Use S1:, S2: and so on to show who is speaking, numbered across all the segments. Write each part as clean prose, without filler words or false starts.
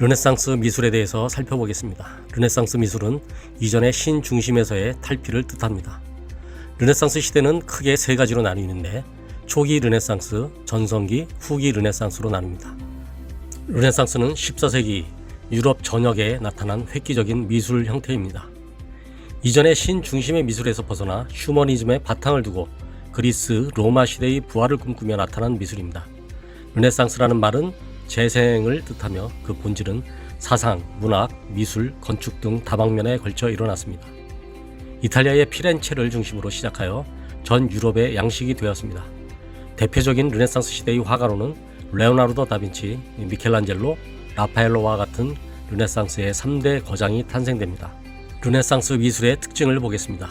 S1: 르네상스 미술에 대해서 살펴보겠습니다. 르네상스 미술은 이전의 신 중심에서의 탈피를 뜻합니다. 르네상스 시대는 크게 세 가지로 나뉘는데 초기 르네상스, 전성기, 후기 르네상스로 나눕니다. 르네상스는 14세기 유럽 전역에 나타난 획기적인 미술 형태입니다. 이전의 신 중심의 미술에서 벗어나 휴머니즘의 바탕을 두고 그리스, 로마 시대의 부활을 꿈꾸며 나타난 미술입니다. 르네상스라는 말은 재생을 뜻하며 그 본질은 사상, 문학, 미술, 건축 등 다방면에 걸쳐 일어났습니다. 이탈리아의 피렌체를 중심으로 시작하여 전 유럽의 양식이 되었습니다. 대표적인 르네상스 시대의 화가로는 레오나르도 다빈치, 미켈란젤로, 라파엘로와 같은 르네상스의 3대 거장이 탄생됩니다. 르네상스 미술의 특징을 보겠습니다.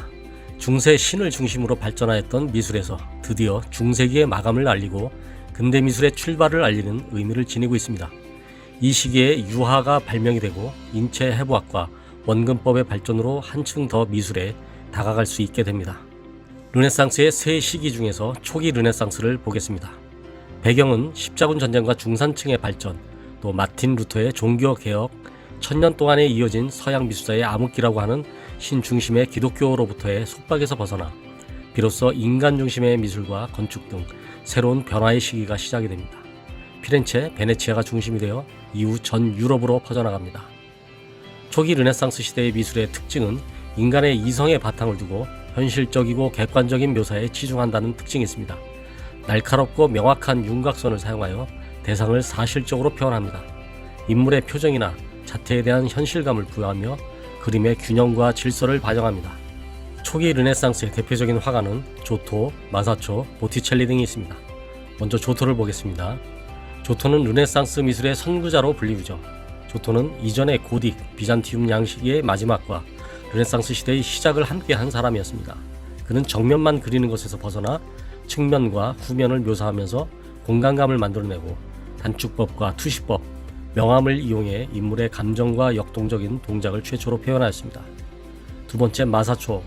S1: 중세 신을 중심으로 발전하였던 미술에서 드디어 중세기의 마감을 알리고 근대 미술의 출발을 알리는 의미를 지니고 있습니다. 이 시기에 유화가 발명이 되고 인체 해부학과 원근법의 발전으로 한층 더 미술에 다가갈 수 있게 됩니다. 르네상스의 세 시기 중에서 초기 르네상스를 보겠습니다. 배경은 십자군 전쟁과 중산층의 발전, 또 마틴 루터의 종교개혁, 1000년 동안에 이어진 서양 미술사의 암흑기라고 하는 신중심의 기독교로부터의 속박에서 벗어나 비로소 인간 중심의 미술과 건축 등 새로운 변화의 시기가 시작이 됩니다. 피렌체, 베네치아가 중심이 되어 이후 전 유럽으로 퍼져나갑니다. 초기 르네상스 시대의 미술의 특징은 인간의 이성의 바탕을 두고 현실적이고 객관적인 묘사에 치중한다는 특징이 있습니다. 날카롭고 명확한 윤곽선을 사용하여 대상을 사실적으로 표현합니다. 인물의 표정이나 자태에 대한 현실감을 부여하며 그림의 균형과 질서를 반영합니다. 초기 르네상스의 대표적인 화가는 조토, 마사초, 보티첼리 등이 있습니다. 먼저 조토를 보겠습니다. 조토는 르네상스 미술의 선구자로 불리우죠. 조토는 이전의 고딕, 비잔티움 양식의 마지막과 르네상스 시대의 시작을 함께한 사람이었습니다. 그는 정면만 그리는 것에서 벗어나 측면과 후면을 묘사하면서 공간감을 만들어내고 단축법과 투시법, 명암을 이용해 인물의 감정과 역동적인 동작을 최초로 표현하였습니다. 두 번째, 마사초.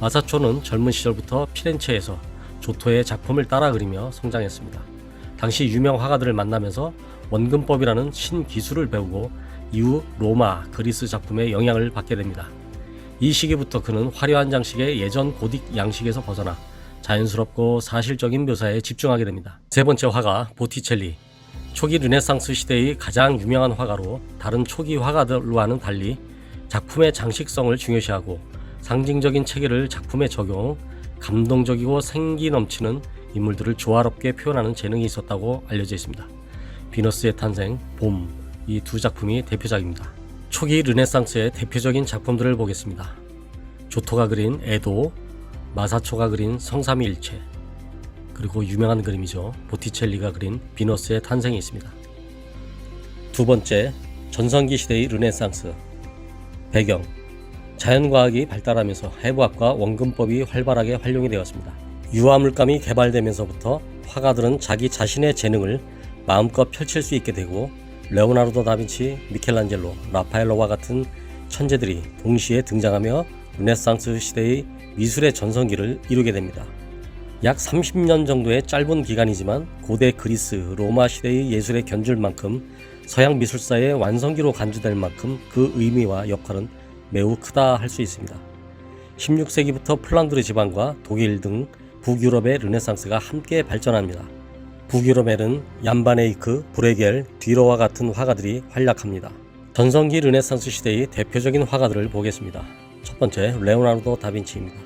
S1: 마사초는 젊은 시절부터 피렌체에서 조토의 작품을 따라 그리며 성장했습니다. 당시 유명 화가들을 만나면서 원근법이라는 신기술을 배우고 이후 로마, 그리스 작품의 영향을 받게 됩니다. 이 시기부터 그는 화려한 장식의 예전 고딕 양식에서 벗어나 자연스럽고 사실적인 묘사에 집중하게 됩니다. 세 번째 화가 보티첼리. 초기 르네상스 시대의 가장 유명한 화가로 다른 초기 화가들과는 달리 작품의 장식성을 중요시하고 상징적인 체계를 작품에 적용, 감동적이고 생기 넘치는 인물들을 조화롭게 표현하는 재능이 있었다고 알려져 있습니다. 비너스의 탄생, 봄, 이 두 작품이 대표작입니다. 초기 르네상스의 대표적인 작품들을 보겠습니다. 조토가 그린 에도, 마사초가 그린 성삼위일체, 그리고 유명한 그림이죠. 보티첼리가 그린 비너스의 탄생이 있습니다. 두 번째, 전성기 시대의 르네상스. 배경, 자연과학이 발달하면서 해부학과 원근법이 활발하게 활용이 되었습니다. 유화물감이 개발되면서부터 화가들은 자기 자신의 재능을 마음껏 펼칠 수 있게 되고 레오나르도 다빈치, 미켈란젤로, 라파엘로와 같은 천재들이 동시에 등장하며 르네상스 시대의 미술의 전성기를 이루게 됩니다. 약 30년 정도의 짧은 기간이지만 고대 그리스, 로마 시대의 예술에 견줄 만큼 서양 미술사의 완성기로 간주될 만큼 그 의미와 역할은 매우 크다 할 수 있습니다. 16세기부터 플란드르 지방과 독일 등 북유럽의 르네상스가 함께 발전합니다. 북유럽에는 얀바네이크, 브레겔, 뒤로와 같은 화가들이 활약합니다. 전성기 르네상스 시대의 대표적인 화가들을 보겠습니다. 첫 번째, 레오나르도 다빈치입니다.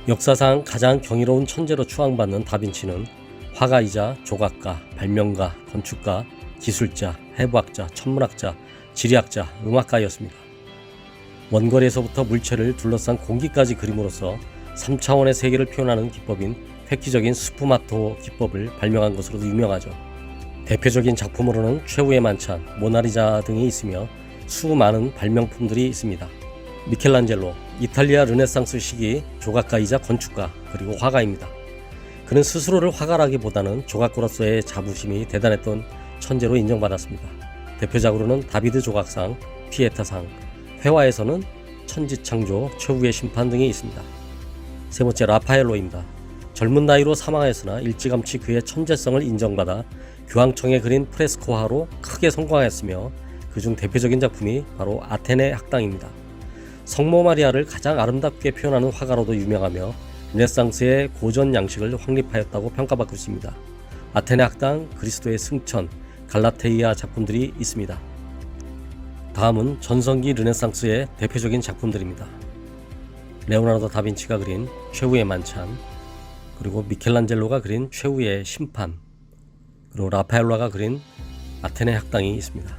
S1: 역사상 가장 경이로운 천재로 추앙받는 다빈치는 화가이자 조각가, 발명가, 건축가, 기술자, 해부학자, 천문학자, 지리학자, 음악가였습니다. 원거리에서부터 물체를 둘러싼 공기까지 그림으로써 3차원의 세계를 표현하는 기법인 획기적인 스푸마토 기법을 발명한 것으로도 유명하죠. 대표적인 작품으로는 최후의 만찬, 모나리자 등이 있으며 수많은 발명품들이 있습니다. 미켈란젤로, 이탈리아 르네상스 시기 조각가이자 건축가 그리고 화가입니다. 그는 스스로를 화가라기보다는 조각가로서의 자부심이 대단했던 천재로 인정받았습니다. 대표작으로는 다비드 조각상, 피에타상, 회화에서는 천지창조, 최후의 심판 등이 있습니다. 세 번째, 라파엘로입니다. 젊은 나이로 사망하였으나 일찌감치 그의 천재성을 인정받아 교황청에 그린 프레스코화로 크게 성공하였으며 그중 대표적인 작품이 바로 아테네 학당입니다. 성모 마리아를 가장 아름답게 표현하는 화가로도 유명하며 르네상스의 고전 양식을 확립하였다고 평가받고 있습니다. 아테네 학당, 그리스도의 승천, 갈라테이아 작품들이 있습니다. 다음은 전성기 르네상스의 대표적인 작품들입니다. 레오나르도 다빈치가 그린 최후의 만찬, 그리고 미켈란젤로가 그린 최후의 심판, 그리고 라파엘로가 그린 아테네 학당이 있습니다.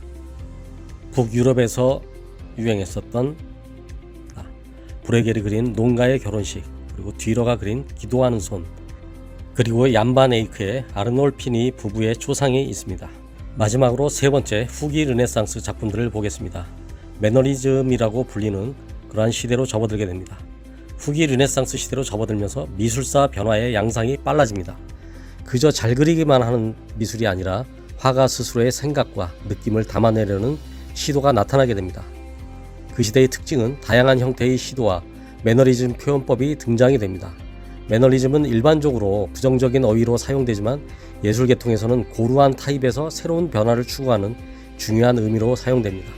S1: 북유럽에서 유행했었던 브레겔이 그린 농가의 결혼식, 그리고 뒤러가 그린 기도하는 손, 그리고 얀반 에이크의 아르놀피니 부부의 초상이 있습니다. 마지막으로 세 번째 후기 르네상스 작품들을 보겠습니다. 매너리즘이라고 불리는 그러한 시대로 접어들게 됩니다. 후기 르네상스 시대로 접어들면서 미술사 변화의 양상이 빨라집니다. 그저 잘 그리기만 하는 미술이 아니라 화가 스스로의 생각과 느낌을 담아내려는 시도가 나타나게 됩니다. 그 시대의 특징은 다양한 형태의 시도와 매너리즘 표현법이 등장이 됩니다. 매너리즘은 일반적으로 부정적인 어휘로 사용되지만 예술계통에서는 고루한 타입에서 새로운 변화를 추구하는 중요한 의미로 사용됩니다.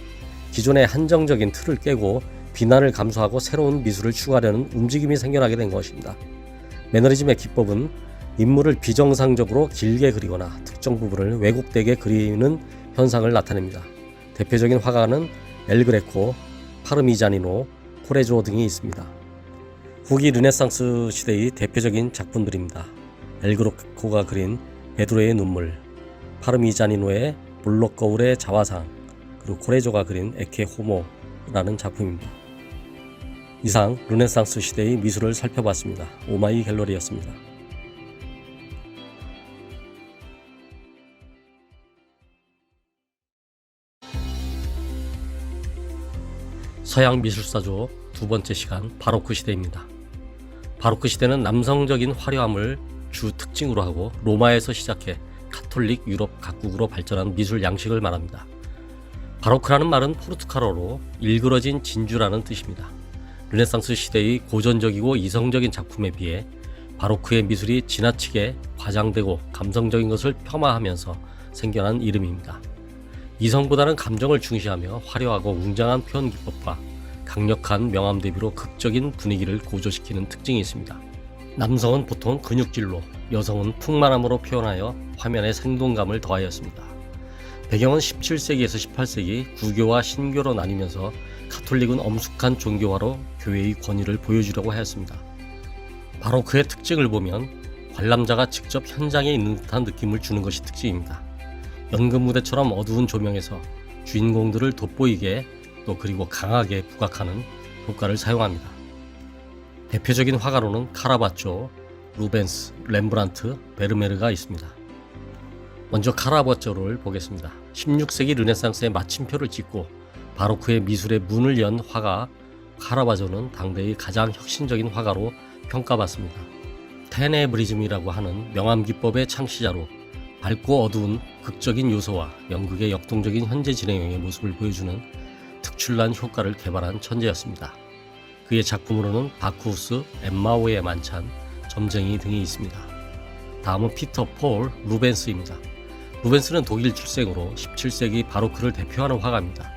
S1: 기존의 한정적인 틀을 깨고 비난을 감수하고 새로운 미술을 추구하려는 움직임이 생겨나게 된 것입니다. 매너리즘의 기법은 인물을 비정상적으로 길게 그리거나 특정 부분을 왜곡되게 그리는 현상을 나타냅니다. 대표적인 화가는 엘 그레코, 파르미자니노, 코레조 등이 있습니다. 후기 르네상스 시대의 대표적인 작품들입니다. 엘 그레코가 그린 베드로의 눈물, 파르미자니노의 볼록 거울의 자화상, 그리고 코레조가 그린 에케 호모라는 작품입니다. 이상 르네상스 시대의 미술을 살펴봤습니다. 오마이 갤러리였습니다. 서양 미술사조 두 번째 시간 바로크 시대입니다. 바로크 시대는 남성적인 화려함을 주 특징으로 하고 로마에서 시작해 카톨릭 유럽 각국으로 발전한 미술 양식을 말합니다. 바로크라는 말은 포르투갈어로 일그러진 진주라는 뜻입니다. 르네상스 시대의 고전적이고 이성적인 작품에 비해 바로크의 미술이 지나치게 과장되고 감성적인 것을 폄하하면서 생겨난 이름입니다. 이성보다는 감정을 중시하며 화려하고 웅장한 표현 기법과 강력한 명암 대비로 극적인 분위기를 고조시키는 특징이 있습니다. 남성은 보통 근육질로, 여성은 풍만함으로 표현하여 화면에 생동감을 더하였습니다. 배경은 17세기에서 18세기 구교와 신교로 나뉘면서 가톨릭은 엄숙한 종교화로 교회의 권위를 보여주려고 하였습니다. 바로크의 특징을 보면 관람자가 직접 현장에 있는 듯한 느낌을 주는 것이 특징입니다. 연극 무대처럼 어두운 조명에서 주인공들을 돋보이게 또 그리고 강하게 부각하는 효과를 사용합니다. 대표적인 화가로는 카라바초, 루벤스, 렘브란트, 베르메르가 있습니다. 먼저 카라바초를 보겠습니다. 16세기 르네상스의 마침표를 찍고 바로크의 미술의 문을 연 화가 카라바초는 당대의 가장 혁신적인 화가로 평가받습니다. 테네브리즘이라고 하는 명암기법의 창시자로 밝고 어두운 극적인 요소와 연극의 역동적인 현재 진행형의 모습을 보여주는 특출난 효과를 개발한 천재였습니다. 그의 작품으로는 바쿠우스, 엠마오의 만찬, 점쟁이 등이 있습니다. 다음은 피터 폴 루벤스입니다. 루벤스는 독일 출생으로 17세기 바로크를 대표하는 화가입니다.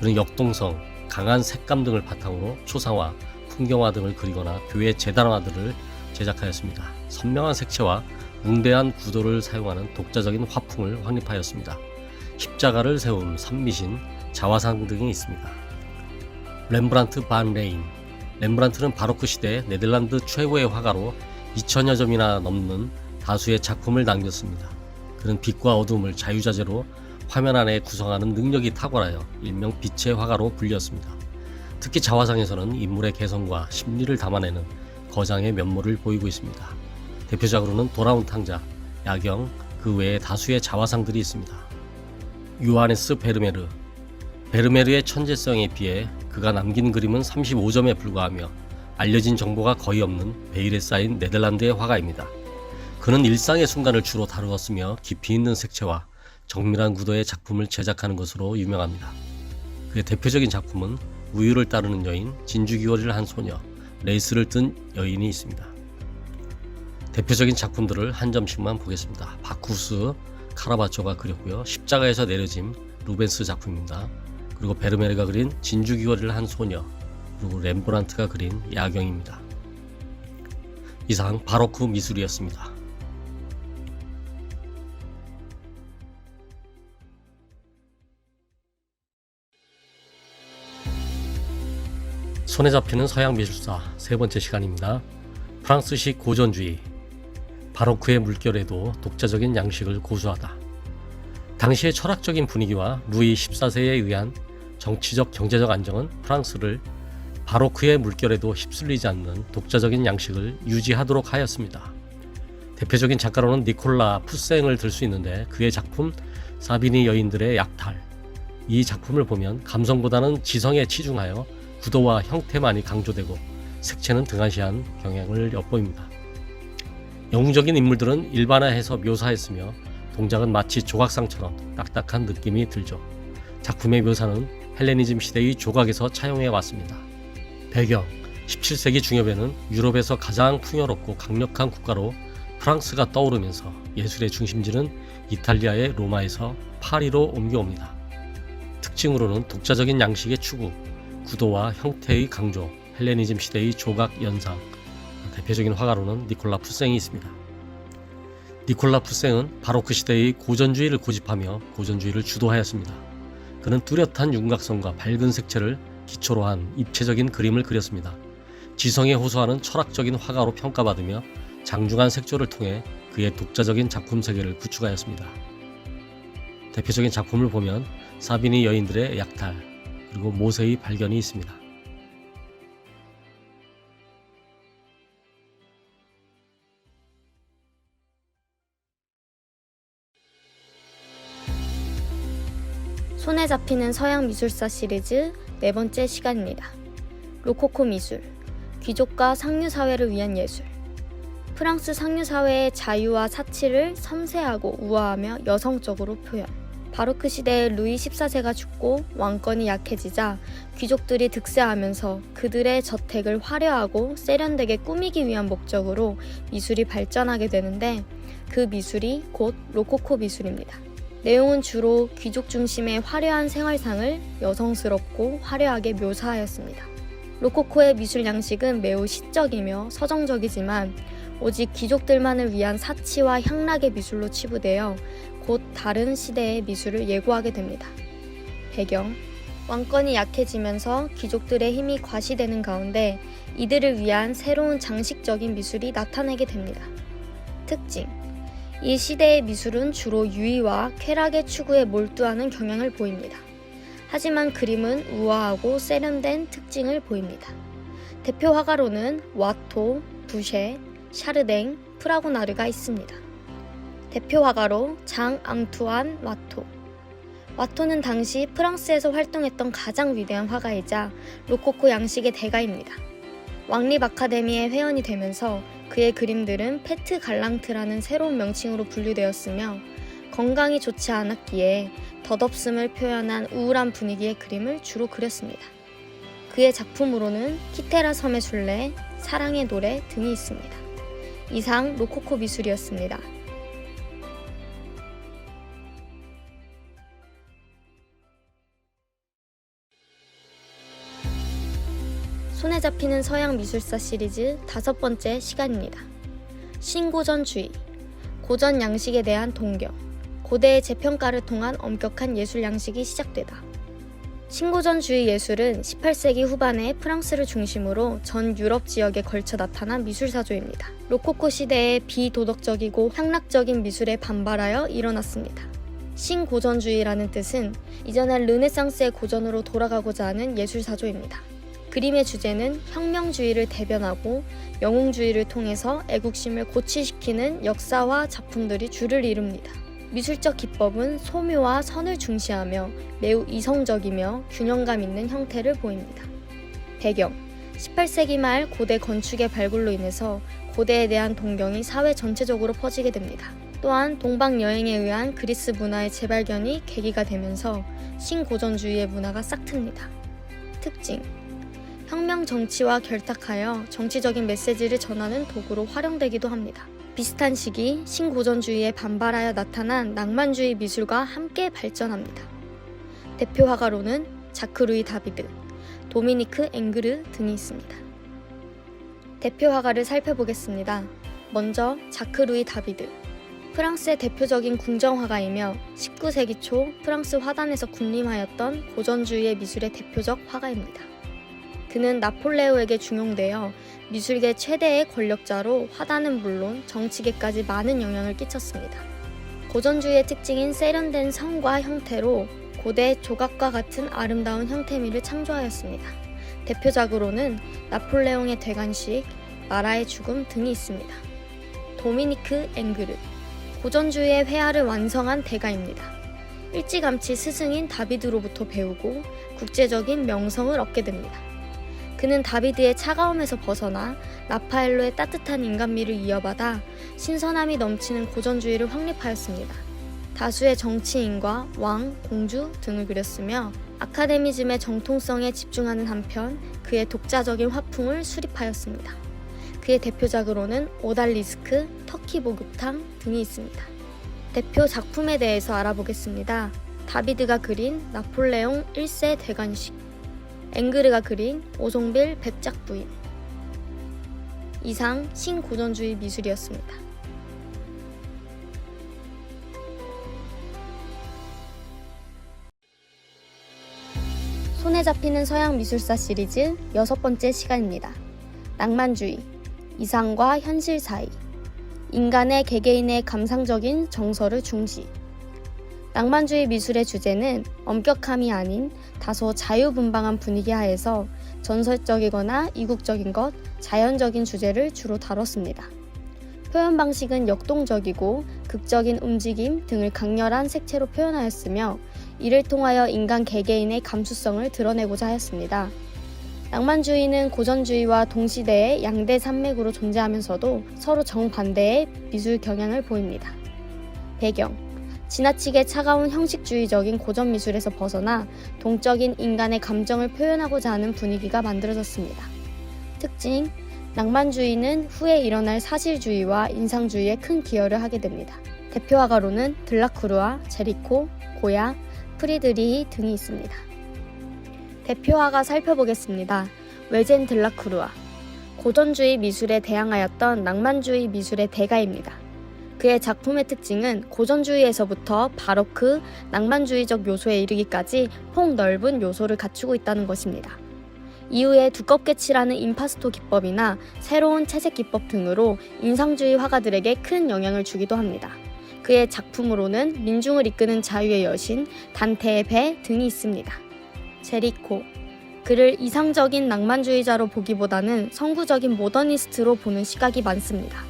S1: 그는 역동성, 강한 색감 등을 바탕으로 초상화, 풍경화 등을 그리거나 교회 제단화들을 제작하였습니다. 선명한 색채와 웅대한 구도를 사용하는 독자적인 화풍을 확립하였습니다. 십자가를 세운 산미신, 자화상 등이 있습니다. 렘브란트 반 레인. 렘브란트는 바로크 시대 네덜란드 최고의 화가로 2000여 점이나 넘는 다수의 작품을 남겼습니다. 그는 빛과 어두움을 자유자재로 화면 안에 구성하는 능력이 탁월하여 일명 빛의 화가로 불렸습니다. 특히 자화상에서는 인물의 개성과 심리를 담아내는 거장의 면모를 보이고 있습니다. 대표작으로는 돌아온 탕자, 야경, 그 외에 다수의 자화상들이 있습니다. 요하네스 베르메르. 베르메르의 천재성에 비해 그가 남긴 그림은 35점에 불과하며 알려진 정보가 거의 없는 베일에 쌓인 네덜란드의 화가입니다. 그는 일상의 순간을 주로 다루었으며 깊이 있는 색채와 정밀한 구도의 작품을 제작하는 것으로 유명합니다. 그의 대표적인 작품은 우유를 따르는 여인, 진주귀걸이를 한 소녀, 레이스를 뜬 여인이 있습니다. 대표적인 작품들을 한 점씩만 보겠습니다. 바쿠스, 카라바초가 그렸고요. 십자가에서 내려짐, 루벤스 작품입니다. 그리고 베르메르가 그린 진주귀걸이를 한 소녀, 그리고 렘브란트가 그린 야경입니다. 이상 바로크 미술이었습니다. 손에 잡히는 서양 미술사 세 번째 시간입니다. 프랑스식 고전주의. 바로크의 물결에도 독자적인 양식을 고수하다. 당시의 철학적인 분위기와 루이 14세에 의한 정치적 경제적 안정은 프랑스를 바로크의 물결에도 휩쓸리지 않는 독자적인 양식을 유지하도록 하였습니다. 대표적인 작가로는 니콜라 푸생을 들 수 있는데 그의 작품 사비니 여인들의 약탈. 이 작품을 보면 감성보다는 지성에 치중하여 구도와 형태만이 강조되고 색채는 등한시한 경향을 엿보입니다. 영웅적인 인물들은 일반화해서 묘사했으며 동작은 마치 조각상처럼 딱딱한 느낌이 들죠. 작품의 묘사는 헬레니즘 시대의 조각에서 차용해 왔습니다. 배경 17세기 중엽에는 유럽에서 가장 풍요롭고 강력한 국가로 프랑스가 떠오르면서 예술의 중심지는 이탈리아의 로마에서 파리로 옮겨옵니다. 특징으로는 독자적인 양식의 추구, 구도와 형태의 강조, 헬레니즘 시대의 조각 연상, 대표적인 화가로는 니콜라 푸생이 있습니다. 니콜라 푸생은 바로크 시대의 고전주의를 고집하며 고전주의를 주도하였습니다. 그는 뚜렷한 윤곽선과 밝은 색채를 기초로 한 입체적인 그림을 그렸습니다. 지성에 호소하는 철학적인 화가로 평가받으며 장중한 색조를 통해 그의 독자적인 작품 세계를 구축하였습니다. 대표적인 작품을 보면 사비니 여인들의 약탈, 그리고 모세의 발견이 있습니다.
S2: 손에 잡히는 서양 미술사 시리즈 네 번째 시간입니다. 로코코 미술, 귀족과 상류사회를 위한 예술. 프랑스 상류사회의 자유와 사치를 섬세하고 우아하며 여성적으로 표현. 바로크 시대에 루이 14세가 죽고 왕권이 약해지자 귀족들이 득세하면서 그들의 저택을 화려하고 세련되게 꾸미기 위한 목적으로 미술이 발전하게 되는데 그 미술이 곧 로코코 미술입니다. 내용은 주로 귀족 중심의 화려한 생활상을 여성스럽고 화려하게 묘사하였습니다. 로코코의 미술 양식은 매우 시적이며 서정적이지만 오직 귀족들만을 위한 사치와 향락의 미술로 치부되어 곧 다른 시대의 미술을 예고하게 됩니다. 배경, 왕권이 약해지면서 귀족들의 힘이 과시되는 가운데 이들을 위한 새로운 장식적인 미술이 나타나게 됩니다. 특징, 이 시대의 미술은 주로 유의와 쾌락의 추구에 몰두하는 경향을 보입니다. 하지만 그림은 우아하고 세련된 특징을 보입니다. 대표 화가로는 와토, 부쉐, 샤르댕, 프라고나르가 있습니다. 대표 화가로 장 앙투안 와토. 와토는 당시 프랑스에서 활동했던 가장 위대한 화가이자 로코코 양식의 대가입니다. 왕립 아카데미의 회원이 되면서 그의 그림들은 페트 갈랑트라는 새로운 명칭으로 분류되었으며 건강이 좋지 않았기에 덧없음을 표현한 우울한 분위기의 그림을 주로 그렸습니다. 그의 작품으로는 키테라 섬의 순례, 사랑의 노래 등이 있습니다. 이상 로코코 미술이었습니다. 손에 잡히는 서양 미술사 시리즈 다섯 번째 시간입니다. 신고전주의, 고전 양식에 대한 동경, 고대의 재평가를 통한 엄격한 예술 양식이 시작되다. 신고전주의 예술은 18세기 후반에 프랑스를 중심으로 전 유럽 지역에 걸쳐 나타난 미술사조입니다. 로코코 시대의 비도덕적이고 향락적인 미술에 반발하여 일어났습니다. 신고전주의라는 뜻은 이전의 르네상스의 고전으로 돌아가고자 하는 예술사조입니다. 그림의 주제는 혁명주의를 대변하고 영웅주의를 통해서 애국심을 고취시키는 역사와 작품들이 주를 이룹니다. 미술적 기법은 소묘와 선을 중시하며 매우 이성적이며 균형감 있는 형태를 보입니다. 배경, 18세기 말 고대 건축의 발굴로 인해서 고대에 대한 동경이 사회 전체적으로 퍼지게 됩니다. 또한 동방 여행에 의한 그리스 문화의 재발견이 계기가 되면서 신고전주의의 문화가 싹틉니다. 특징, 혁명 정치와 결탁하여 정치적인 메시지를 전하는 도구로 활용되기도 합니다. 비슷한 시기 신고전주의에 반발하여 나타난 낭만주의 미술과 함께 발전합니다. 대표 화가로는 자크 루이 다비드, 도미니크 앵그르 등이 있습니다. 대표 화가를 살펴보겠습니다. 먼저 자크 루이 다비드. 프랑스의 대표적인 궁정화가이며 19세기 초 프랑스 화단에서 군림하였던 고전주의의 미술의 대표적 화가입니다. 그는 나폴레오에게 중용되어 미술계 최대의 권력자로 화단은 물론 정치계까지 많은 영향을 끼쳤습니다. 고전주의의 특징인 세련된 성과 형태로 고대 조각과 같은 아름다운 형태미를 창조하였습니다. 대표작으로는 나폴레옹의 대관식, 마라의 죽음 등이 있습니다. 도미니크 앵그르. 고전주의의 회화를 완성한 대가입니다. 일찌감치 스승인 다비드로부터 배우고 국제적인 명성을 얻게 됩니다. 그는 다비드의 차가움에서 벗어나 라파엘로의 따뜻한 인간미를 이어받아 신선함이 넘치는 고전주의를 확립하였습니다. 다수의 정치인과 왕, 공주 등을 그렸으며 아카데미즘의 정통성에 집중하는 한편 그의 독자적인 화풍을 수립하였습니다. 그의 대표작으로는 오달리스크, 터키 목욕탕 등이 있습니다. 대표 작품에 대해서 알아보겠습니다. 다비드가 그린 나폴레옹 1세 대관식, 앵그르가 그린 오송빌 백작 부인. 이상 신고전주의 미술이었습니다. 손에 잡히는 서양 미술사 시리즈 6번째 시간입니다. 낭만주의, 이상과 현실 사이, 인간의 개개인의 감상적인 정서를 중시. 낭만주의 미술의 주제는 엄격함이 아닌 다소 자유분방한 분위기 하에서 전설적이거나 이국적인 것, 자연적인 주제를 주로 다뤘습니다. 표현 방식은 역동적이고 극적인 움직임 등을 강렬한 색채로 표현하였으며 이를 통하여 인간 개개인의 감수성을 드러내고자 하였습니다. 낭만주의는 고전주의와 동시대의 양대 산맥으로 존재하면서도 서로 정반대의 미술 경향을 보입니다. 배경: 지나치게 차가운 형식주의적인 고전 미술에서 벗어나 동적인 인간의 감정을 표현하고자 하는 분위기가 만들어졌습니다. 특징: 낭만주의는 후에 일어날 사실주의와 인상주의에 큰 기여를 하게 됩니다. 대표 화가로는 들라크루아, 제리코, 고야, 프리드리히 등이 있습니다. 대표 화가 살펴보겠습니다. 외젠 들라크루아. 고전주의 미술에 대항하였던 낭만주의 미술의 대가입니다. 그의 작품의 특징은 고전주의에서부터 바로크, 낭만주의적 요소에 이르기까지 폭넓은 요소를 갖추고 있다는 것입니다. 이후에 두껍게 칠하는 임파스토 기법이나 새로운 채색 기법 등으로 인상주의 화가들에게 큰 영향을 주기도 합니다. 그의 작품으로는 민중을 이끄는 자유의 여신, 단테의 배 등이 있습니다. 제리코. 그를 이상적인 낭만주의자로 보기보다는 선구적인 모더니스트로 보는 시각이 많습니다.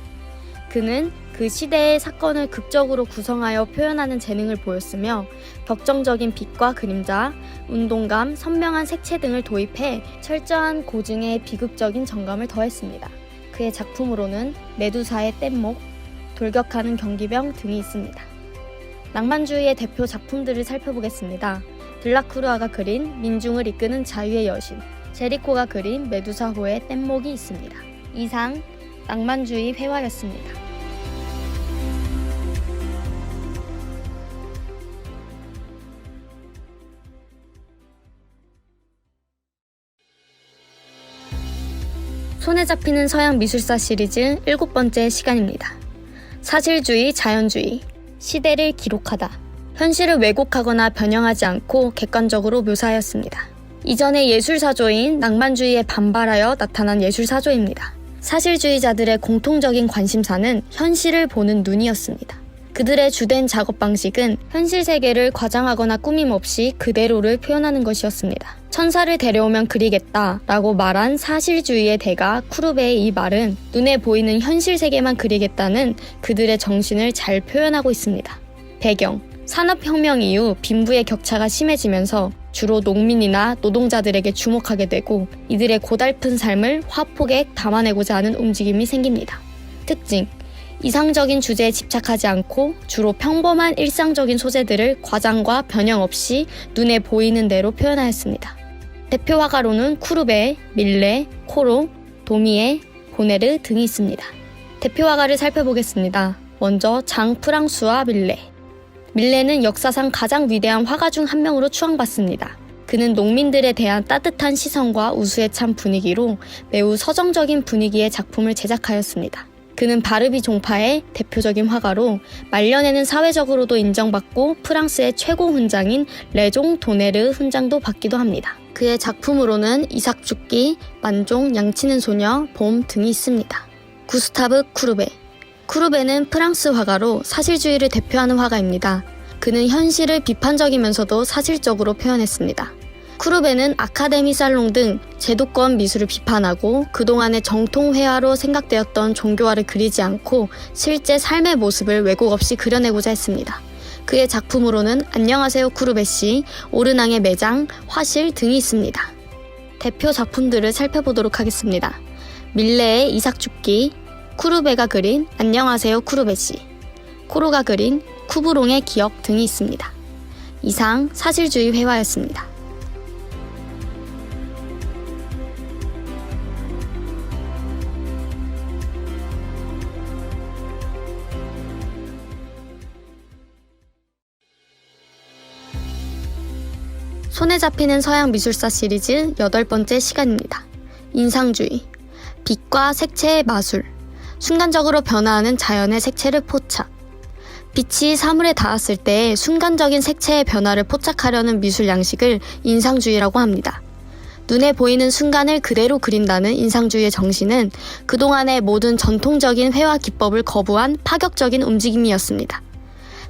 S2: 그는 그 시대의 사건을 극적으로 구성하여 표현하는 재능을 보였으며 격정적인 빛과 그림자, 운동감, 선명한 색채 등을 도입해 철저한 고증의 비극적인 정감을 더했습니다. 그의 작품으로는 메두사의 뗏목, 돌격하는 경기병 등이 있습니다. 낭만주의의 대표 작품들을 살펴보겠습니다. 들라크루아가 그린 민중을 이끄는 자유의 여신, 제리코가 그린 메두사호의 뗏목이 있습니다. 이상 낭만주의 회화였습니다. 손에 잡히는 서양 미술사 시리즈 7번째 시간입니다. 사실주의, 자연주의, 시대를 기록하다. 현실을 왜곡하거나 변형하지 않고 객관적으로 묘사하였습니다. 이전의 예술사조인 낭만주의에 반발하여 나타난 예술사조입니다. 사실주의자들의 공통적인 관심사는 현실을 보는 눈이었습니다. 그들의 주된 작업 방식은 현실 세계를 과장하거나 꾸밈 없이 그대로를 표현하는 것이었습니다. 천사를 데려오면 그리겠다 라고 말한 사실주의의 대가 쿠르베의 이 말은 눈에 보이는 현실 세계만 그리겠다는 그들의 정신을 잘 표현하고 있습니다. 배경: 산업혁명 이후 빈부의 격차가 심해지면서 주로 농민이나 노동자들에게 주목하게 되고 이들의 고달픈 삶을 화폭에 담아내고자 하는 움직임이 생깁니다. 특징: 이상적인 주제에 집착하지 않고 주로 평범한 일상적인 소재들을 과장과 변형 없이 눈에 보이는 대로 표현하였습니다. 대표 화가로는 쿠르베, 밀레, 코로, 도미에, 보네르 등이 있습니다. 대표 화가를 살펴보겠습니다. 먼저 장 프랑수아 밀레. 밀레는 역사상 가장 위대한 화가 중 한 명으로 추앙받습니다. 그는 농민들에 대한 따뜻한 시선과 우수에 찬 분위기로 매우 서정적인 분위기의 작품을 제작하였습니다. 그는 바르비 종파의 대표적인 화가로 말년에는 사회적으로도 인정받고 프랑스의 최고 훈장인 레종 도네르 훈장도 받기도 합니다. 그의 작품으로는 이삭 죽기, 만종, 양치는 소녀, 봄 등이 있습니다. 구스타브 쿠르베. 쿠르베는 프랑스 화가로 사실주의를 대표하는 화가입니다. 그는 현실을 비판적이면서도 사실적으로 표현했습니다. 쿠르베는 아카데미 살롱 등 제도권 미술을 비판하고 그동안의 정통 회화로 생각되었던 종교화를 그리지 않고 실제 삶의 모습을 왜곡 없이 그려내고자 했습니다. 그의 작품으로는 안녕하세요 쿠르베씨, 오르낭의 매장, 화실 등이 있습니다. 대표 작품들을 살펴보도록 하겠습니다. 밀레의 이삭 죽기, 쿠르베가 그린 안녕하세요 쿠르베씨, 코로가 그린 쿠브롱의 기억 등이 있습니다. 이상 사실주의 회화였습니다. 손에 잡히는 서양 미술사 시리즈 8번째 시간입니다. 인상주의, 빛과 색채의 마술, 순간적으로 변화하는 자연의 색채를 포착. 빛이 사물에 닿았을 때 순간적인 색채의 변화를 포착하려는 미술 양식을 인상주의라고 합니다. 눈에 보이는 순간을 그대로 그린다는 인상주의의 정신은 그동안의 모든 전통적인 회화 기법을 거부한 파격적인 움직임이었습니다.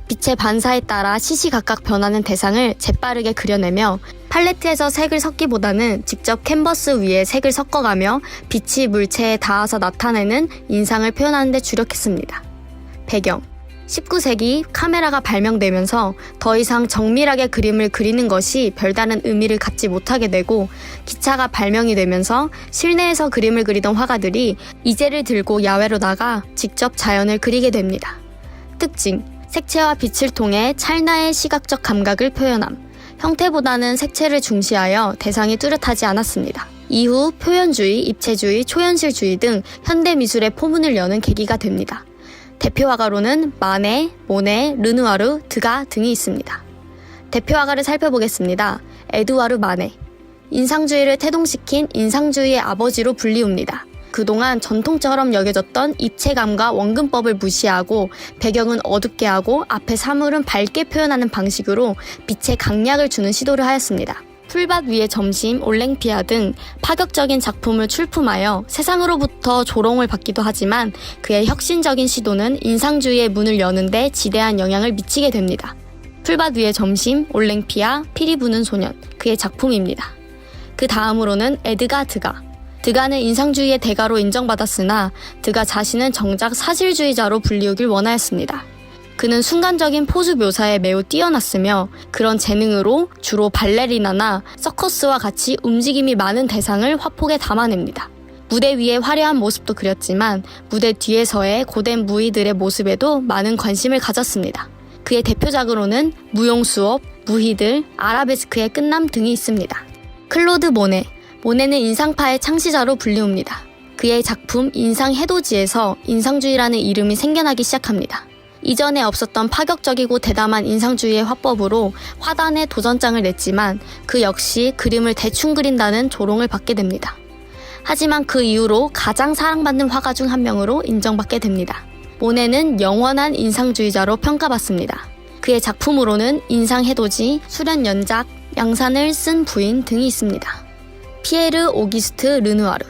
S2: 빛의 반사에 따라 시시각각 변하는 대상을 재빠르게 그려내며 팔레트에서 색을 섞기보다는 직접 캔버스 위에 색을 섞어가며 빛이 물체에 닿아서 나타내는 인상을 표현하는 데 주력했습니다. 배경 19세기 카메라가 발명되면서 더 이상 정밀하게 그림을 그리는 것이 별다른 의미를 갖지 못하게 되고 기차가 발명이 되면서 실내에서 그림을 그리던 화가들이 이제를 들고 야외로 나가 직접 자연을 그리게 됩니다. 특징 색채와 빛을 통해 찰나의 시각적 감각을 표현함. 형태보다는 색채를 중시하여 대상이 뚜렷하지 않았습니다. 이후 표현주의, 입체주의, 초현실주의 등 현대 미술의 포문을 여는 계기가 됩니다. 대표 화가로는 마네, 모네, 르누아르, 드가 등이 있습니다. 대표 화가를 살펴보겠습니다. 에두아르 마네. 인상주의를 태동시킨 인상주의의 아버지로 불리웁니다. 그동안 전통처럼 여겨졌던 입체감과 원근법을 무시하고 배경은 어둡게 하고 앞에 사물은 밝게 표현하는 방식으로 빛에 강약을 주는 시도를 하였습니다. 풀밭 위의 점심, 올랭피아 등 파격적인 작품을 출품하여 세상으로부터 조롱을 받기도 하지만 그의 혁신적인 시도는 인상주의의 문을 여는데 지대한 영향을 미치게 됩니다. 풀밭 위의 점심, 올랭피아, 피리 부는 소년, 그의 작품입니다. 그 다음으로는 에드가 드가. 드가는 인상주의의 대가로 인정받았으나 드가 자신은 정작 사실주의자로 불리우길 원하였습니다. 그는 순간적인 포즈 묘사에 매우 뛰어났으며 그런 재능으로 주로 발레리나나 서커스와 같이 움직임이 많은 대상을 화폭에 담아냅니다. 무대 위의 화려한 모습도 그렸지만 무대 뒤에서의 고된 무희들의 모습에도 많은 관심을 가졌습니다. 그의 대표작으로는 무용수업, 무희들, 아라베스크의 끝남 등이 있습니다. 클로드 모네. 모네는 인상파의 창시자로 불리웁니다. 그의 작품 인상해돋이에서 인상주의라는 이름이 생겨나기 시작합니다. 이전에 없었던 파격적이고 대담한 인상주의의 화법으로 화단에 도전장을 냈지만 그 역시 그림을 대충 그린다는 조롱을 받게 됩니다. 하지만 그 이후로 가장 사랑받는 화가 중 한 명으로 인정받게 됩니다. 모네는 영원한 인상주의자로 평가받습니다. 그의 작품으로는 인상해돋이, 수련연작, 양산을 쓴 부인 등이 있습니다. 피에르 오기스트 르누아르.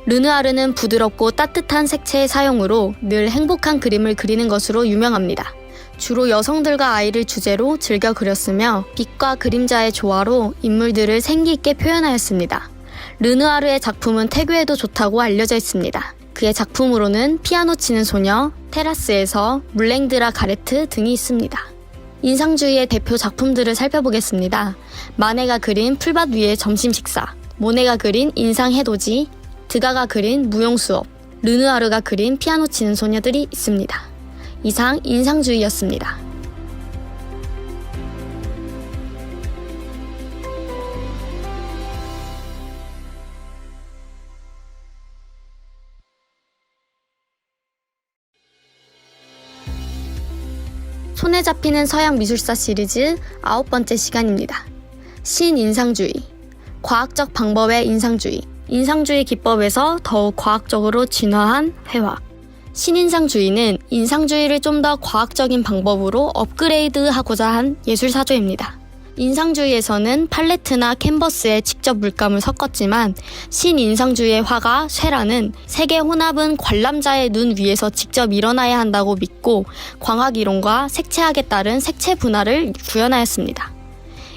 S2: 르누아르는 부드럽고 따뜻한 색채의 사용으로 늘 행복한 그림을 그리는 것으로 유명합니다. 주로 여성들과 아이를 주제로 즐겨 그렸으며 빛과 그림자의 조화로 인물들을 생기 있게 표현하였습니다. 르누아르의 작품은 태교에도 좋다고 알려져 있습니다. 그의 작품으로는 피아노 치는 소녀, 테라스에서, 물랭드라 가레트 등이 있습니다. 인상주의의 대표 작품들을 살펴보겠습니다. 마네가 그린 풀밭 위의 점심 식사, 모네가 그린 인상해돋이, 드가가 그린 무용수업, 르누아르가 그린 피아노 치는 소녀들이 있습니다. 이상 인상주의였습니다. 손에 손에 잡히는 서양 미술사 시리즈 9번째 시간입니다. 신인상주의, 과학적 방법의 인상주의, 인상주의 기법에서 더욱 과학적으로 진화한 회화. 신인상주의는 인상주의를 좀 더 과학적인 방법으로 업그레이드하고자 한 예술사조입니다. 인상주의에서는 팔레트나 캔버스에 직접 물감을 섞었지만 신인상주의의 화가 쇠라는 색의 혼합은 관람자의 눈 위에서 직접 일어나야 한다고 믿고 광학이론과 색채학에 따른 색채 분할을 구현하였습니다.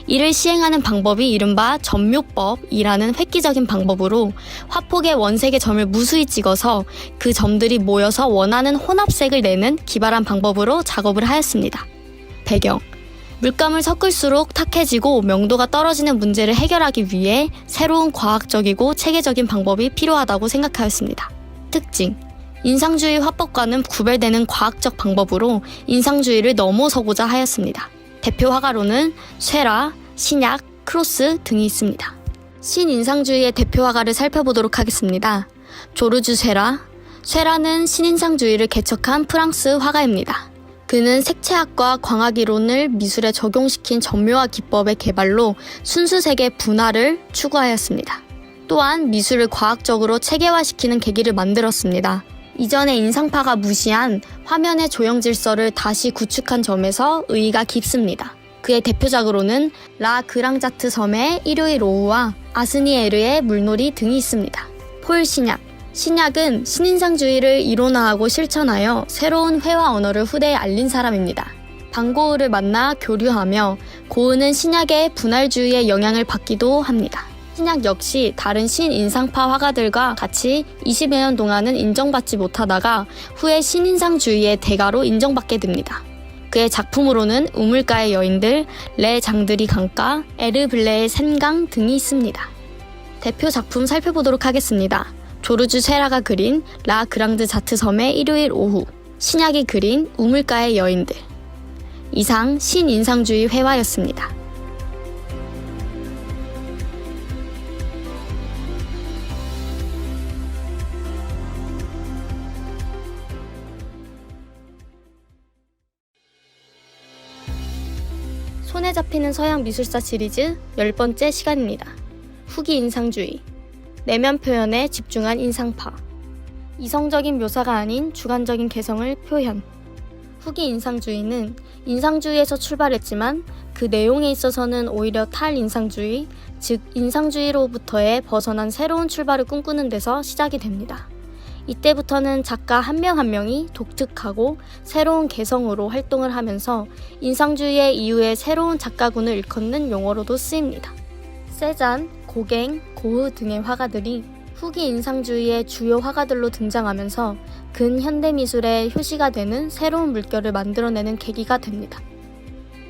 S2: 이를 시행하는 방법이 이른바 점묘법이라는 획기적인 방법으로 화폭의 원색의 점을 무수히 찍어서 그 점들이 모여서 원하는 혼합색을 내는 기발한 방법으로 작업을 하였습니다. 배경: 물감을 섞을수록 탁해지고 명도가 떨어지는 문제를 해결하기 위해 새로운 과학적이고 체계적인 방법이 필요하다고 생각하였습니다. 특징: 인상주의 화법과는 구별되는 과학적 방법으로 인상주의를 넘어서고자 하였습니다. 대표 화가로는 쇠라, 신약, 크로스 등이 있습니다. 신인상주의의 대표 화가를 살펴보도록 하겠습니다. 조르주 쇠라. 쇠라는 신인상주의를 개척한 프랑스 화가입니다. 그는 색채학과 광학이론을 미술에 적용시킨 점묘화 기법의 개발로 순수색의 분화를 추구하였습니다. 또한 미술을 과학적으로 체계화시키는 계기를 만들었습니다. 이전의 인상파가 무시한 화면의 조형 질서를 다시 구축한 점에서 의의가 깊습니다. 그의 대표작으로는 라 그랑자트 섬의 일요일 오후와 아스니에르의 물놀이 등이 있습니다. 폴 신약. 신약은 신인상주의를 이론화하고 실천하여 새로운 회화 언어를 후대에 알린 사람입니다. 방고흐를 만나 교류하며 고흐는 신약의 분할주의의 영향을 받기도 합니다. 신약 역시 다른 신인상파 화가들과 같이 20여 년 동안은 인정받지 못하다가 후에 신인상주의의 대가로 인정받게 됩니다. 그의 작품으로는 우물가의 여인들, 레 장드리 강가, 에르블레의 샌강 등이 있습니다. 대표 작품 살펴보도록 하겠습니다. 조르주 쇠라가 그린 라 그랑드 자트 섬의 일요일 오후, 신약이 그린 우물가의 여인들. 이상 신인상주의 회화였습니다. 손에 잡히는 서양 미술사 시리즈 10번째 시간입니다. 후기 인상주의, 내면 표현에 집중한 인상파, 이성적인 묘사가 아닌 주관적인 개성을 표현. 후기 인상주의는 인상주의에서 출발했지만 그 내용에 있어서는 오히려 탈인상주의, 즉 인상주의로부터의 벗어난 새로운 출발을 꿈꾸는 데서 시작이 됩니다. 이때부터는 작가 한 명 한 명이 독특하고 새로운 개성으로 활동을 하면서 인상주의의 이후에 새로운 작가군을 일컫는 용어로도 쓰입니다. 세잔, 고갱, 고흐 등의 화가들이 후기 인상주의의 주요 화가들로 등장하면서 근현대미술의 효시가 되는 새로운 물결을 만들어내는 계기가 됩니다.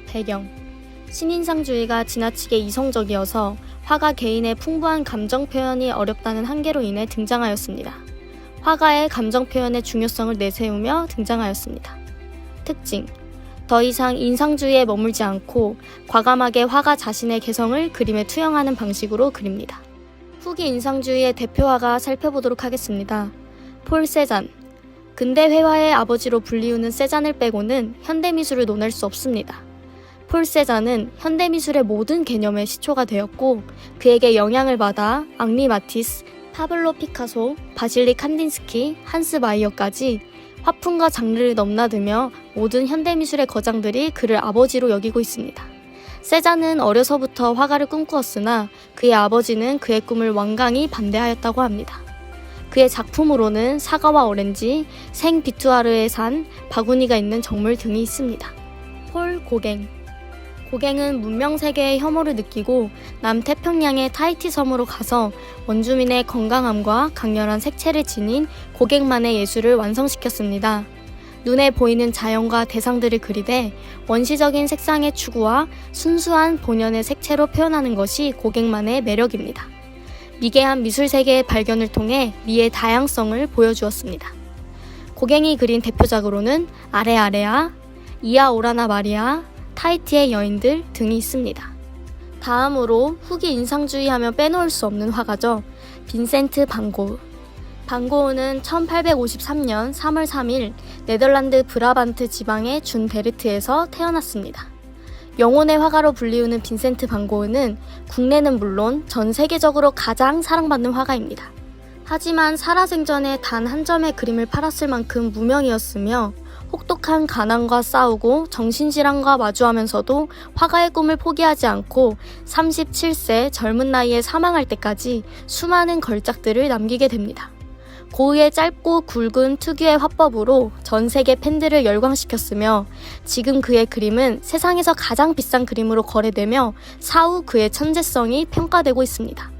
S2: 배경: 신인상주의가 지나치게 이성적이어서 화가 개인의 풍부한 감정 표현이 어렵다는 한계로 인해 등장하였습니다. 화가의 감정 표현의 중요성을 내세우며 등장하였습니다. 특징: 더 이상 인상주의에 머물지 않고 과감하게 화가 자신의 개성을 그림에 투영하는 방식으로 그립니다. 후기 인상주의의 대표 화가 살펴보도록 하겠습니다. 폴 세잔. 근대 회화의 아버지로 불리우는 세잔을 빼고는 현대미술을 논할 수 없습니다. 폴 세잔은 현대미술의 모든 개념의 시초가 되었고 그에게 영향을 받아 앙리 마티스, 파블로 피카소, 바실리 칸딘스키, 한스 마이어까지 화풍과 장르를 넘나들며 모든 현대미술의 거장들이 그를 아버지로 여기고 있습니다. 세잔은 어려서부터 화가를 꿈꾸었으나 그의 아버지는 그의 꿈을 완강히 반대하였다고 합니다. 그의 작품으로는 사과와 오렌지, 생 비투아르의 산, 바구니가 있는 정물 등이 있습니다. 폴 고갱. 고갱은 문명세계의 혐오를 느끼고 남태평양의 타히티 섬으로 가서 원주민의 건강함과 강렬한 색채를 지닌 고갱만의 예술을 완성시켰습니다. 눈에 보이는 자연과 대상들을 그리되 원시적인 색상의 추구와 순수한 본연의 색채로 표현하는 것이 고갱만의 매력입니다. 미개한 미술세계의 발견을 통해 미의 다양성을 보여주었습니다. 고갱이 그린 대표작으로는 아레아레아, 이아 오라나 마리아, 타히티의 여인들 등이 있습니다. 다음으로 후기 인상주의 하면 빼놓을 수 없는 화가죠. 빈센트 반 고흐. 반 고흐는 1853년 3월 3일 네덜란드 브라반트 지방의 준 베르트에서 태어났습니다. 영혼의 화가로 불리우는 빈센트 반 고흐는 국내는 물론 전 세계적으로 가장 사랑받는 화가입니다. 하지만 살아생전에 단 한 점의 그림을 팔았을 만큼 무명이었으며 혹독한 가난과 싸우고 정신질환과 마주하면서도 화가의 꿈을 포기하지 않고 37세 젊은 나이에 사망할 때까지 수많은 걸작들을 남기게 됩니다. 고흐의 짧고 굵은 특유의 화법으로 전 세계 팬들을 열광시켰으며 지금 그의 그림은 세상에서 가장 비싼 그림으로 거래되며 사후 그의 천재성이 평가되고 있습니다.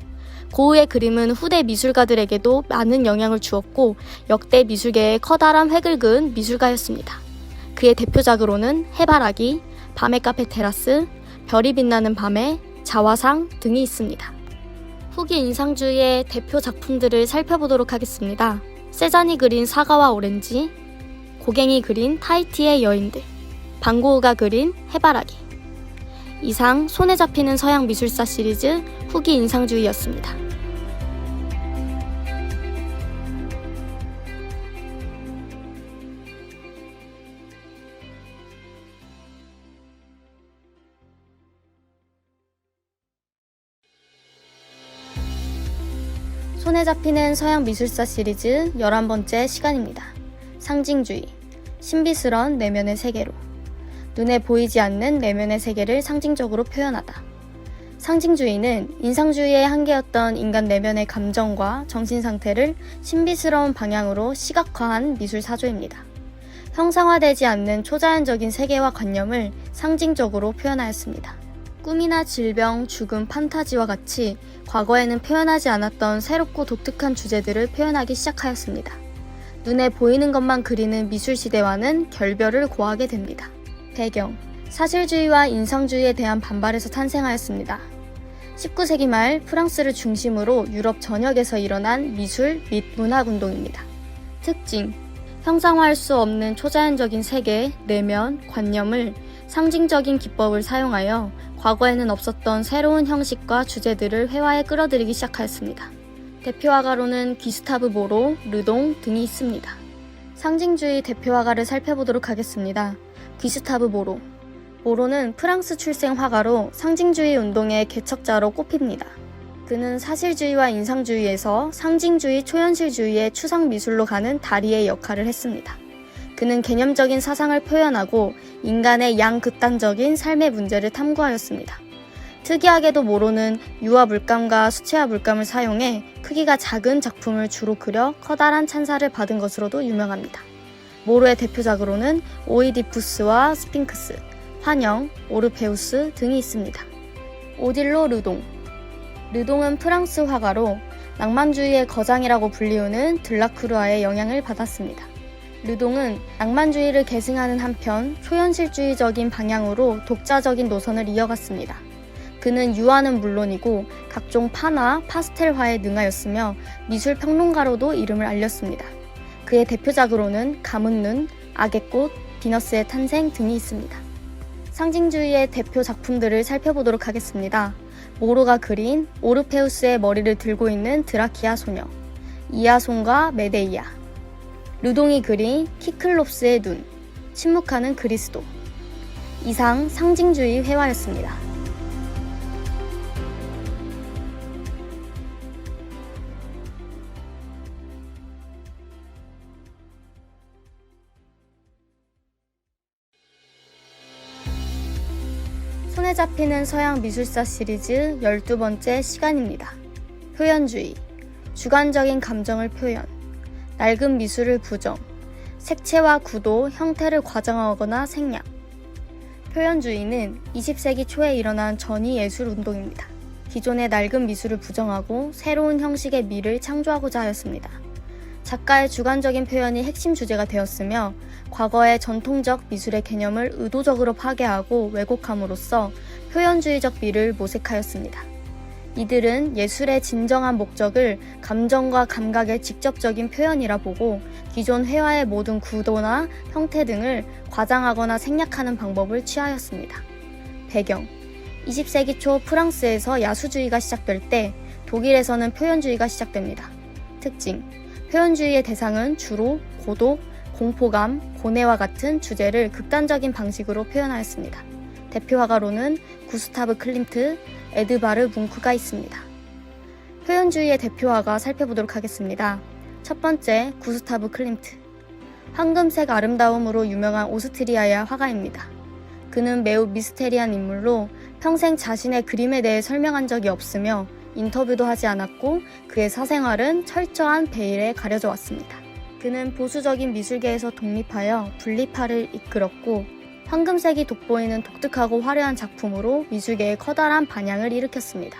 S2: 고흐의 그림은 후대 미술가들에게도 많은 영향을 주었고 역대 미술계에 커다란 획을 그은 미술가였습니다. 그의 대표작으로는 해바라기, 밤의 카페 테라스, 별이 빛나는 밤에, 자화상 등이 있습니다. 후기 인상주의의 대표 작품들을 살펴보도록 하겠습니다. 세잔이 그린 사과와 오렌지, 고갱이 그린 타히티의 여인들, 반 고흐가 그린 해바라기. 이상 손에 잡히는 서양 미술사 시리즈 후기 인상주의였습니다. 손에 잡히는 서양 미술사 시리즈 11번째 시간입니다. 상징주의, 신비스러운 내면의 세계로. 눈에 보이지 않는 내면의 세계를 상징적으로 표현하다. 상징주의는 인상주의의 한계였던 인간 내면의 감정과 정신 상태를 신비스러운 방향으로 시각화한 미술 사조입니다. 형상화되지 않는 초자연적인 세계와 관념을 상징적으로 표현하였습니다. 꿈이나 질병, 죽음, 판타지와 같이 과거에는 표현하지 않았던 새롭고 독특한 주제들을 표현하기 시작하였습니다. 눈에 보이는 것만 그리는 미술 시대와는 결별을 고하게 됩니다. 배경, 사실주의와 인상주의에 대한 반발에서 탄생하였습니다. 19세기 말 프랑스를 중심으로 유럽 전역에서 일어난 미술 및 문학운동입니다. 특징, 형상화할 수 없는 초자연적인 세계, 내면, 관념을 상징적인 기법을 사용하여 과거에는 없었던 새로운 형식과 주제들을 회화에 끌어들이기 시작하였습니다. 대표 화가로는 귀스타브 모로, 르동 등이 있습니다. 상징주의 대표 화가를 살펴보도록 하겠습니다. 귀스타브 모로. 모로는 프랑스 출생 화가로 상징주의 운동의 개척자로 꼽힙니다. 그는 사실주의와 인상주의에서 상징주의, 초현실주의의 추상 미술로 가는 다리의 역할을 했습니다. 그는 개념적인 사상을 표현하고 인간의 양극단적인 삶의 문제를 탐구하였습니다. 특이하게도 모로는 유화 물감과 수채화 물감을 사용해 크기가 작은 작품을 주로 그려 커다란 찬사를 받은 것으로도 유명합니다. 모로의 대표작으로는 오이디푸스와 스핑크스, 환영, 오르페우스 등이 있습니다. 오딜로 르동. 르동은 프랑스 화가로 낭만주의의 거장이라고 불리우는 들라크루아의 영향을 받았습니다. 르동은 낭만주의를 계승하는 한편 초현실주의적인 방향으로 독자적인 노선을 이어갔습니다. 그는 유화는 물론이고 각종 파나 파스텔화에 능하였으며 미술평론가로도 이름을 알렸습니다. 그의 대표작으로는 감은 눈, 악의 꽃, 비너스의 탄생 등이 있습니다. 상징주의의 대표 작품들을 살펴보도록 하겠습니다. 모로가 그린 오르페우스의 머리를 들고 있는 드라키아 소녀, 이아손과 메데이아. 르동이 그린 키클롭스의 눈, 침묵하는 그리스도. 이상 상징주의 회화였습니다. 손에 잡히는 서양 미술사 시리즈 12번째 시간입니다. 표현주의, 주관적인 감정을 표현, 낡은 미술을 부정, 색채와 구도, 형태를 과장하거나 생략. 표현주의는 20세기 초에 일어난 전위 예술 운동입니다. 기존의 낡은 미술을 부정하고 새로운 형식의 미를 창조하고자 하였습니다. 작가의 주관적인 표현이 핵심 주제가 되었으며 과거의 전통적 미술의 개념을 의도적으로 파괴하고 왜곡함으로써 표현주의적 미를 모색하였습니다. 이들은 예술의 진정한 목적을 감정과 감각의 직접적인 표현이라 보고 기존 회화의 모든 구도나 형태 등을 과장하거나 생략하는 방법을 취하였습니다. 배경, 20세기 초 프랑스에서 야수주의가 시작될 때 독일에서는 표현주의가 시작됩니다. 특징, 표현주의의 대상은 주로 고독, 공포감, 고뇌와 같은 주제를 극단적인 방식으로 표현하였습니다. 대표 화가로는 구스타브 클림트, 에드바르 뭉크가 있습니다. 표현주의의 대표 화가 살펴보도록 하겠습니다. 첫 번째, 구스타브 클림트. 황금색 아름다움으로 유명한 오스트리아의 화가입니다. 그는 매우 미스테리한 인물로 평생 자신의 그림에 대해 설명한 적이 없으며 인터뷰도 하지 않았고 그의 사생활은 철저한 베일에 가려져 왔습니다. 그는 보수적인 미술계에서 독립하여 분리파를 이끌었고 황금색이 돋보이는 독특하고 화려한 작품으로 미술계에 커다란 반향을 일으켰습니다.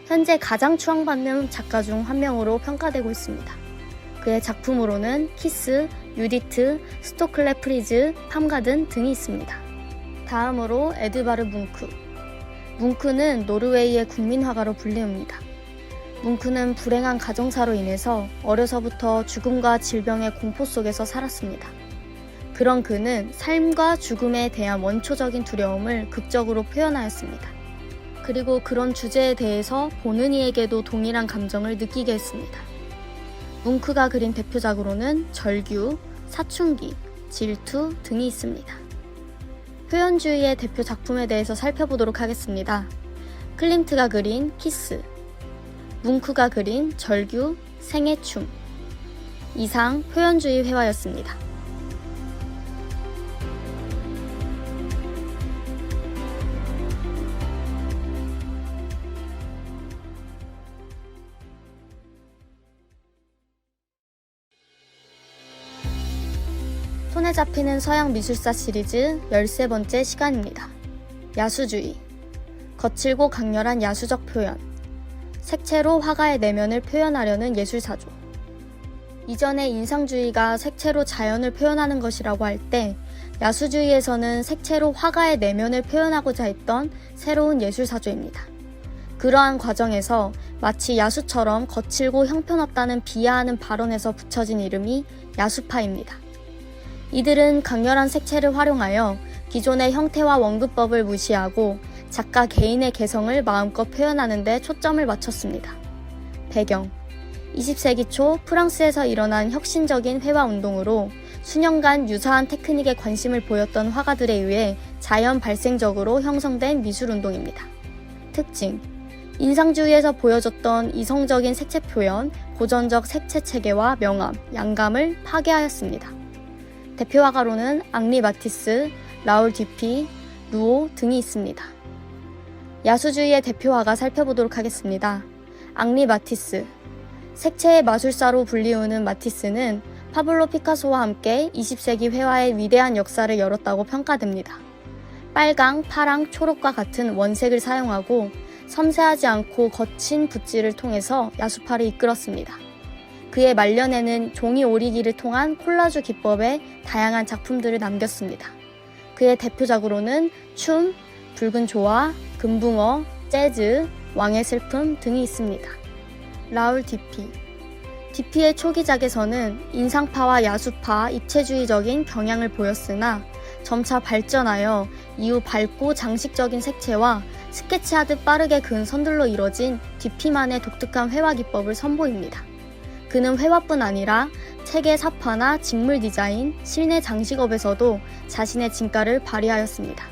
S2: 현재 가장 추앙받는 작가 중 한 명으로 평가되고 있습니다. 그의 작품으로는 키스, 유디트, 스토클레 프리즈, 팜가든 등이 있습니다. 다음으로 에드바르 뭉크. 뭉크는 노르웨이의 국민화가로 불리웁니다. 뭉크는 불행한 가정사로 인해서 어려서부터 죽음과 질병의 공포 속에서 살았습니다. 그런 그는 삶과 죽음에 대한 원초적인 두려움을 극적으로 표현하였습니다. 그리고 그런 주제에 대해서 보는 이에게도 동일한 감정을 느끼게 했습니다. 뭉크가 그린 대표작으로는 절규, 사춘기, 질투 등이 있습니다. 표현주의의 대표 작품에 대해서 살펴보도록 하겠습니다. 클림트가 그린 키스, 뭉크가 그린 절규, 생의 춤. 이상 표현주의 회화였습니다. 손에 잡히는 서양 미술사 시리즈 13번째 시간입니다. 야수주의. 거칠고 강렬한 야수적 표현. 색채로 화가의 내면을 표현하려는 예술사조. 이전에 인상주의가 색채로 자연을 표현하는 것이라고 할 때 야수주의에서는 색채로 화가의 내면을 표현하고자 했던 새로운 예술사조입니다. 그러한 과정에서 마치 야수처럼 거칠고 형편없다는 비하하는 발언에서 붙여진 이름이 야수파입니다. 이들은 강렬한 색채를 활용하여 기존의 형태와 원근법을 무시하고 작가 개인의 개성을 마음껏 표현하는 데 초점을 맞췄습니다. 배경 20세기 초 프랑스에서 일어난 혁신적인 회화 운동으로 수년간 유사한 테크닉에 관심을 보였던 화가들에 의해 자연 발생적으로 형성된 미술 운동입니다. 특징 인상주의에서 보여줬던 이성적인 색채 표현, 고전적 색채 체계와 명암, 양감을 파괴하였습니다. 대표 화가로는 앙리 마티스, 라울 듀피, 루오 등이 있습니다. 야수주의의 대표 화가 살펴보도록 하겠습니다. 앙리 마티스. 색채의 마술사로 불리우는 마티스는 파블로 피카소와 함께 20세기 회화의 위대한 역사를 열었다고 평가됩니다. 빨강, 파랑, 초록과 같은 원색을 사용하고 섬세하지 않고 거친 붓질을 통해서 야수파를 이끌었습니다. 그의 말년에는 종이 오리기를 통한 콜라주 기법의 다양한 작품들을 남겼습니다. 그의 대표작으로는 춤, 붉은 조화, 금붕어, 재즈, 왕의 슬픔 등이 있습니다. 라울 듀피. 듀피의 초기작에서는 인상파와 야수파, 입체주의적인 경향을 보였으나 점차 발전하여 이후 밝고 장식적인 색채와 스케치하듯 빠르게 그은 선들로 이뤄진 듀피만의 독특한 회화 기법을 선보입니다. 그는 회화뿐 아니라 책의 사파나 직물 디자인, 실내 장식업에서도 자신의 진가를 발휘하였습니다.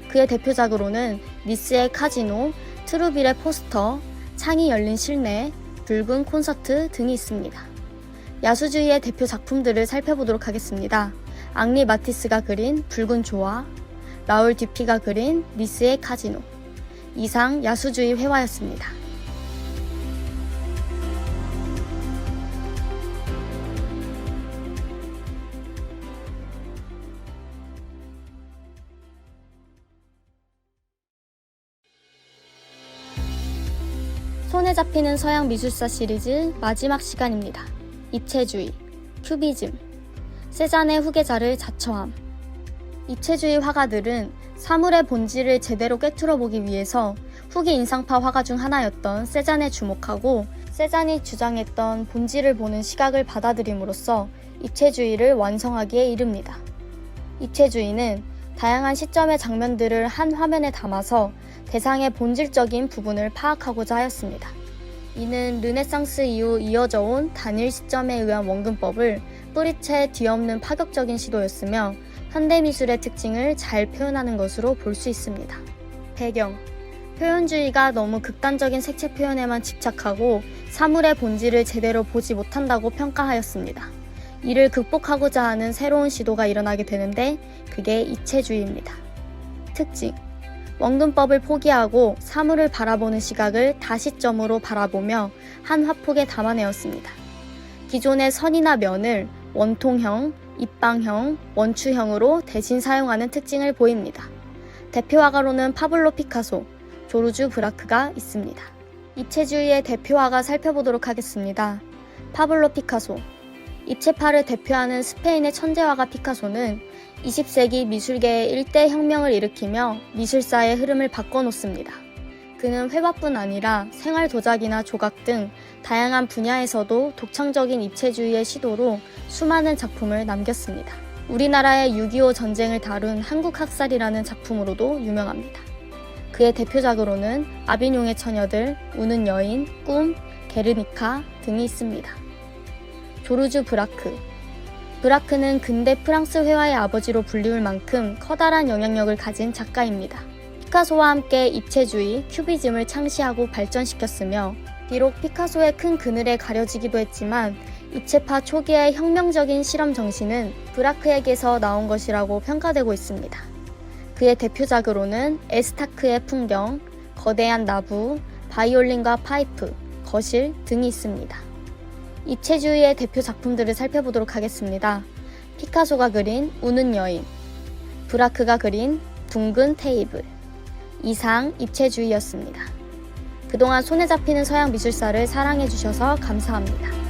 S2: 그의 대표작으로는 니스의 카지노, 트루빌의 포스터, 창이 열린 실내, 붉은 콘서트 등이 있습니다. 야수주의의 대표 작품들을 살펴보도록 하겠습니다. 앙리 마티스가 그린 붉은 조화, 라울 듀피가 그린 니스의 카지노. 이상 야수주의 회화였습니다. 손에 잡히는 서양 미술사 시리즈 마지막 시간입니다. 입체주의, 큐비즘, 세잔의 후계자를 자처함. 입체주의 화가들은 사물의 본질을 제대로 꿰뚫어 보기 위해서 후기 인상파 화가 중 하나였던 세잔에 주목하고 세잔이 주장했던 본질을 보는 시각을 받아들임으로써 입체주의를 완성하기에 이릅니다. 입체주의는 다양한 시점의 장면들을 한 화면에 담아서 대상의 본질적인 부분을 파악하고자 하였습니다. 이는 르네상스 이후 이어져 온 단일 시점에 의한 원근법을 뿌리채 뒤엎는 파격적인 시도였으며 현대미술의 특징을 잘 표현하는 것으로 볼 수 있습니다. 배경: 표현주의가 너무 극단적인 색채 표현에만 집착하고 사물의 본질을 제대로 보지 못한다고 평가하였습니다. 이를 극복하고자 하는 새로운 시도가 일어나게 되는데 그게 입체주의입니다. 특징: 원근법을 포기하고 사물을 바라보는 시각을 다시점으로 바라보며 한 화폭에 담아내었습니다. 기존의 선이나 면을 원통형, 입방형, 원추형으로 대신 사용하는 특징을 보입니다. 대표 화가로는 파블로 피카소, 조르주 브라크가 있습니다. 입체주의의 대표 화가 살펴보도록 하겠습니다. 파블로 피카소. 입체파를 대표하는 스페인의 천재화가 피카소는 20세기 미술계의 일대 혁명을 일으키며 미술사의 흐름을 바꿔놓습니다. 그는 회화뿐 아니라 생활 도자기나 조각 등 다양한 분야에서도 독창적인 입체주의의 시도로 수많은 작품을 남겼습니다. 우리나라의 6.25 전쟁을 다룬 한국학살이라는 작품으로도 유명합니다. 그의 대표작으로는 아비뇽의 처녀들, 우는 여인, 꿈, 게르니카 등이 있습니다. 조르주 브라크. 브라크는 근대 프랑스 회화의 아버지로 불리울 만큼 커다란 영향력을 가진 작가입니다. 피카소와 함께 입체주의, 큐비즘을 창시하고 발전시켰으며 비록 피카소의 큰 그늘에 가려지기도 했지만 입체파 초기의 혁명적인 실험 정신은 브라크에게서 나온 것이라고 평가되고 있습니다. 그의 대표작으로는 에스타크의 풍경, 거대한 나부, 바이올린과 파이프, 거실 등이 있습니다. 입체주의의 대표 작품들을 살펴보도록 하겠습니다. 피카소가 그린 우는 여인, 브라크가 그린 둥근 테이블. 이상 입체주의였습니다. 그동안 손에 잡히는 서양 미술사를 사랑해주셔서 감사합니다.